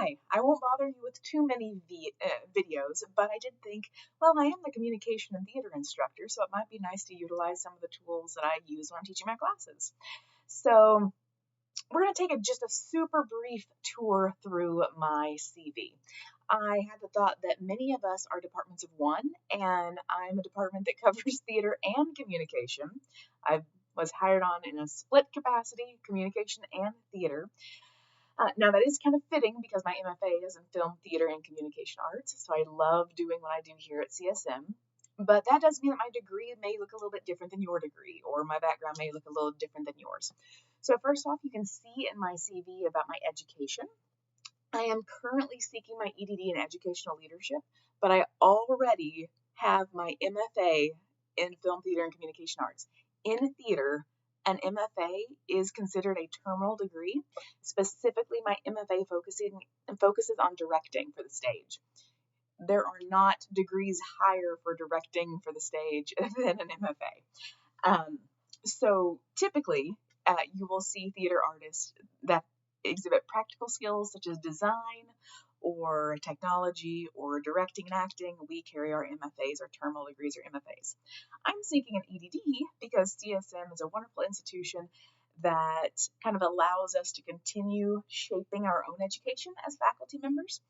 Hi, I won't bother you with too many videos, but I did think, well, I am the communication and theater instructor, so it might be nice to utilize some of the tools that I use when I'm teaching my classes. So we're going to take just a super brief tour through my CV. I had the thought that many of us are departments of one, and I'm a department that covers theater and communication. I was hired on in a split capacity, communication and theater. Now that is kind of fitting because my MFA is in film, theater, and communication arts, so I love doing what I do here at CSM. But that does mean that my degree may look a little bit different than your degree, or my background may look a little different than yours. So first off, you can see in my CV about my education. I am currently seeking my EDD in educational leadership, but I already have my MFA in film, theater, and communication arts. In theater, an MFA is considered a terminal degree. Specifically, my MFA focuses on directing for the stage. There are not degrees higher for directing for the stage than an MFA. So typically, you will see theater artists that exhibit practical skills such as design or technology or directing and acting. We carry our MFAs, our terminal degrees or MFAs. I'm seeking an EDD because CSM is a wonderful institution that kind of allows us to continue shaping our own education as faculty members.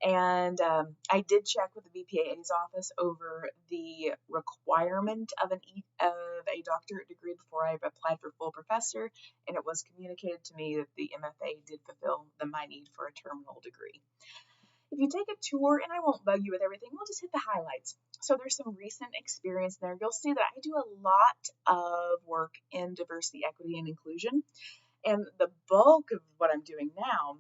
And I did check with the BPAA's office over the requirement of a doctorate degree before I applied for full professor, and it was communicated to me that the MFA did fulfill my need for a terminal degree. If you take a tour, and I won't bug you with everything, we'll just hit the highlights. So there's some recent experience there. You'll see that I do a lot of work in diversity, equity, and inclusion, and the bulk of what I'm doing now,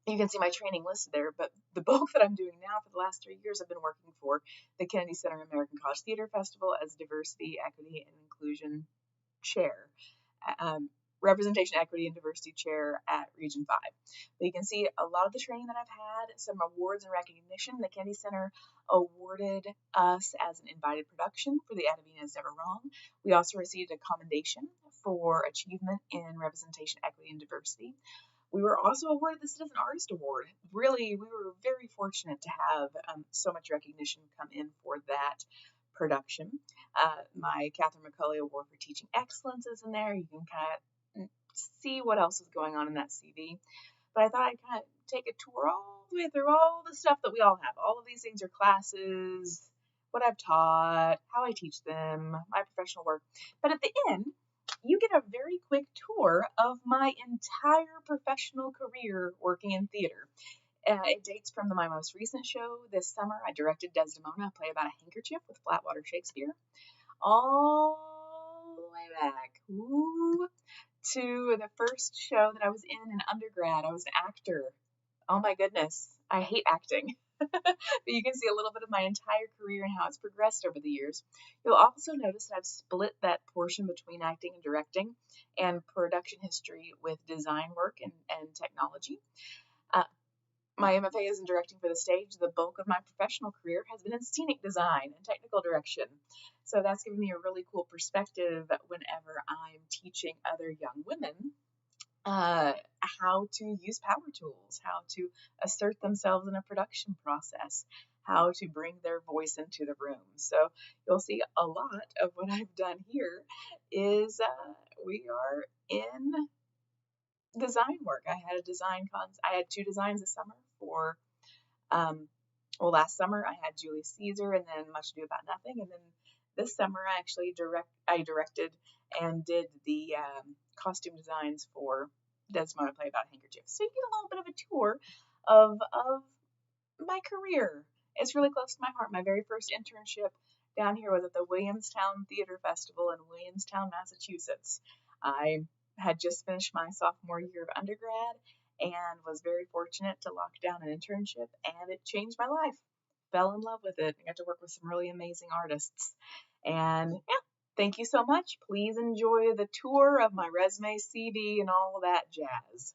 you can see my training listed there, but the bulk that I'm doing now for the last 3 years, I've been working for the Kennedy Center American College Theater Festival as Diversity, Equity, and Inclusion Chair, Representation, Equity, and Diversity Chair at Region 5. But you can see a lot of the training that I've had, some awards and recognition. The Kennedy Center awarded us as an invited production for The Adavina Is Never Wrong. We also received a commendation for achievement in representation, equity, and diversity. We were also awarded the Citizen Artist Award. Really, we were very fortunate to have so much recognition come in for that production. My Catherine McCulley Award for Teaching Excellence is in there. You can kind of see what else is going on in that CV. But I thought I'd kind of take a tour all the way through all the stuff that we all have. All of these things are classes, what I've taught, how I teach them, my professional work. But at the end, you get a very quick tour of my entire professional career working in theater. It dates from my most recent show this summer. I directed Desdemona, a play about a handkerchief with Flatwater Shakespeare, all the way back to the first show that I was in undergrad. I was an actor. Oh my goodness, I hate acting. But you can see a little bit of my entire career and how it's progressed over the years. You'll also notice that I've split that portion between acting and directing and production history with design work and technology. My MFA is in directing for the stage. The bulk of my professional career has been in scenic design and technical direction. So that's given me a really cool perspective whenever I'm teaching other young women how to use power tools, how to assert themselves in a production process, how to bring their voice into the room. So you'll see a lot of what I've done here is we are in design work. I had 2 designs this summer for, last summer I had Julius Caesar and then Much Ado About Nothing, and then this summer I actually directed and did the costume designs for Desdemona, play about a handkerchief. So you get a little bit of a tour of my career. It's really close to my heart. My very first internship down here was at the Williamstown Theater Festival in Williamstown, Massachusetts. I had just finished my sophomore year of undergrad and was very fortunate to lock down an internship, and it changed my life. Fell in love with it. I got to work with some really amazing artists. And yeah, thank you so much. Please enjoy the tour of my resume, CV, and all of that jazz.